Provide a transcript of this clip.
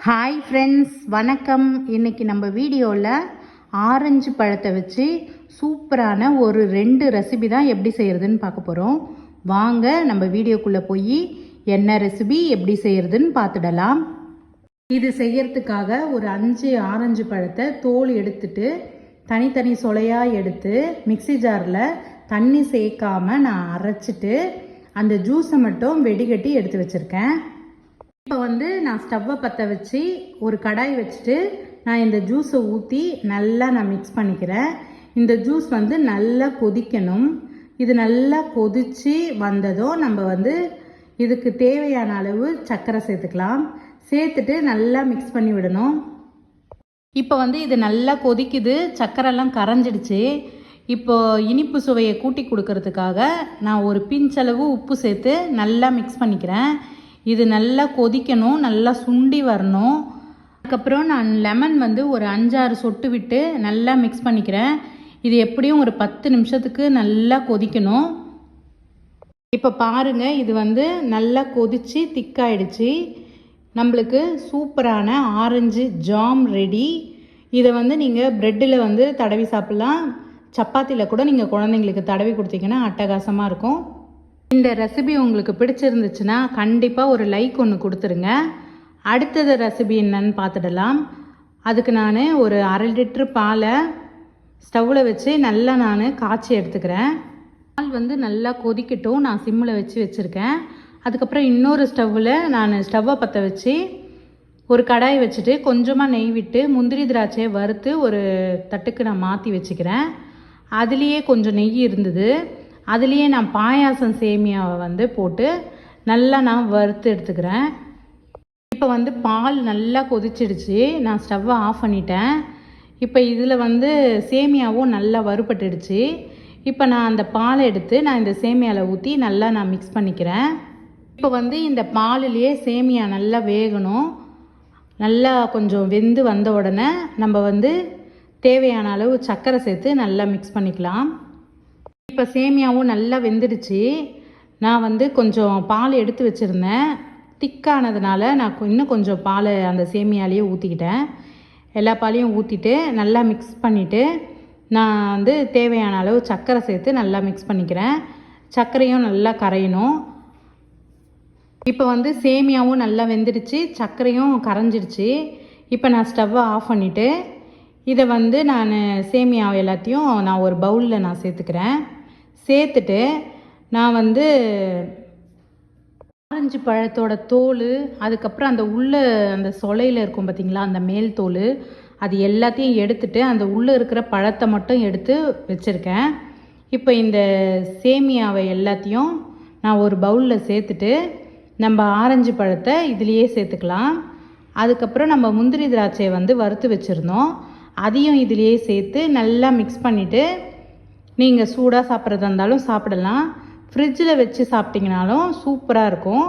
Hi friends, வணக்கம். இன்றைக்கி நம்ம வீடியோவில் ஆரஞ்சு பழத்தை வச்சு சூப்பரான ஒரு 2 ரெசிபி தான் எப்படி செய்கிறதுன்னு பார்க்க போகிறோம். வாங்க நம்ம வீடியோக்குள்ளே போய் என்ன ரெசிபி எப்படி செய்கிறதுன்னு பார்த்துடலாம். இது செய்யறதுக்காக ஒரு 5 ஆரஞ்சு பழத்தை தோல் எடுத்துட்டு தனித்தனி சொலையாக எடுத்து மிக்சி ஜாரில் தண்ணி சேர்க்காமல் நான் அரைச்சிட்டு அந்த ஜூஸை மட்டும் வெடிகட்டி எடுத்து வச்சுருக்கேன். இப்போ நான் ஸ்டவ்வை பற்ற வச்சு ஒரு கடாய் வச்சுட்டு நான் இந்த ஜூஸை ஊற்றி நல்லா நான் மிக்ஸ் பண்ணிக்கிறேன். இந்த ஜூஸ் நல்லா கொதிக்கணும். இது நல்லா கொதித்து வந்ததும் நம்ம இதுக்கு தேவையான அளவு சர்க்கரை சேர்த்துக்கலாம். சேர்த்துட்டு நல்லா மிக்ஸ் பண்ணி விடணும். இப்போ இது நல்லா கொதிக்குது, சர்க்கரைலாம் கரைஞ்சிடுச்சு. இப்போ இனிப்பு சுவையை கூட்டி கொடுக்கறதுக்காக நான் ஒரு பிஞ்சளவு உப்பு சேர்த்து நல்லா மிக்ஸ் பண்ணிக்கிறேன். இது நல்லா கொதிக்கணும், நல்லா சுண்டி வரணும். அதுக்கப்புறம் நான் லெமன் ஒரு 5-6 சொட்டு விட்டு நல்லா மிக்ஸ் பண்ணிக்கிறேன். இது எப்படியும் ஒரு 10 நிமிஷத்துக்கு நல்லா கொதிக்கணும். இப்போ பாருங்கள், இது நல்லா கொதித்து திக்காயிடுச்சு. நம்மளுக்கு சூப்பரான ஆரஞ்சு ஜாம் ரெடி. இதை நீங்கள் ப்ரெட்டில் தடவி சாப்பிட்லாம். சப்பாத்தியில் கூட நீங்கள் குழந்தைங்களுக்கு தடவி கொடுத்தீங்கன்னா அட்டகாசமாக இருக்கும். இந்த ரெசிபி உங்களுக்கு பிடிச்சிருந்துச்சுன்னா கண்டிப்பாக ஒரு லைக் ஒன்று கொடுத்துருங்க. அடுத்தது ரெசிபி என்னன்னு பார்த்துடலாம். அதுக்கு நான் ஒரு 1/2 லிட்டரு பாலை ஸ்டவ்வில் வச்சு நல்லா நான் காய்ச்சி எடுத்துக்கிறேன். பால் நல்லா கொதிக்கட்டும், நான் சிம்மில் வச்சு வச்சுருக்கேன். அதுக்கப்புறம் இன்னொரு ஸ்டவ்வில் நான் ஸ்டவ்வை பற்ற வச்சு ஒரு கடாய் வச்சுட்டு கொஞ்சமாக நெய் விட்டு முந்திரி திராட்சையை வறுத்து ஒரு தட்டுக்கு நான் மாற்றி வச்சுக்கிறேன். அதுலேயே கொஞ்சம் நெய் இருந்தது. அதுலேயே நான் பாயாசம் சேமியாவை போட்டு நல்லா நான் வறுத்து எடுத்துக்கிறேன். இப்போ பால் நல்லா கொதிச்சிடுச்சு. நான் ஸ்டவ்வை ஆஃப் பண்ணிட்டேன். இப்போ இதில் சேமியாவும் நல்லா வறுபட்டுடுச்சு. இப்போ நான் அந்த பாலை எடுத்து நான் இந்த சேமியாவில் ஊற்றி நல்லா நான் மிக்ஸ் பண்ணிக்கிறேன். இப்போ இந்த பாலிலேயே சேமியா நல்லா வேகணும். நல்லா கொஞ்சம் வெந்து வந்த உடனே நம்ம தேவையான அளவு சர்க்கரை சேர்த்து நல்லா மிக்ஸ் பண்ணிக்கலாம். இப்போ சேமியாவும் நல்லா வெந்துடுச்சு. நான் கொஞ்சம் பால் எடுத்து வச்சுருந்தேன். திக்கானதுனால நான் இன்னும் கொஞ்சம் பாலை அந்த சேமியாலேயே ஊற்றிக்கிட்டேன். எல்லா பாலையும் ஊற்றிட்டு நல்லா மிக்ஸ் பண்ணிவிட்டு நான் தேவையான அளவு சர்க்கரை சேர்த்து நல்லா மிக்ஸ் பண்ணிக்கிறேன். சர்க்கரையும் நல்லா கரையணும். இப்போ சேமியாவும் நல்லா வெந்துடுச்சு, சர்க்கரையும் கரைஞ்சிடுச்சு. இப்போ நான் ஸ்டவ்வை ஆஃப் பண்ணிவிட்டு இதை நான் சேமியா எல்லாத்தையும் நான் ஒரு பவுலில் நான் சேர்த்துக்கிறேன். சேர்த்துட்டு நான் ஆரஞ்சு பழத்தோட தோல், அதுக்கப்புறம் அந்த உள்ளே அந்த சொலையில் இருக்கும் பார்த்திங்களா, அந்த மேல் தோல், அது எல்லாத்தையும் எடுத்துட்டு அந்த உள்ளே இருக்கிற பழத்தை மட்டும் எடுத்து வச்சுருக்கேன். இப்போ இந்த சேமியாவை எல்லாத்தையும் நான் ஒரு பவுலில் சேர்த்துட்டு நம்ம ஆரஞ்சு பழத்தை இதுலேயே சேர்த்துக்கலாம். அதுக்கப்புறம் நம்ம முந்திரி திராட்சையை வறுத்து வச்சுருந்தோம், அதையும் இதுலேயே சேர்த்து நல்லா மிக்ஸ் பண்ணிவிட்டு நீங்கள் சூடாக சாப்பிட்றதா இருந்தாலும் சாப்பிடலாம். ஃப்ரிட்ஜில் வச்சு சாப்பிட்டிங்கனாலும் சூப்பராக இருக்கும்.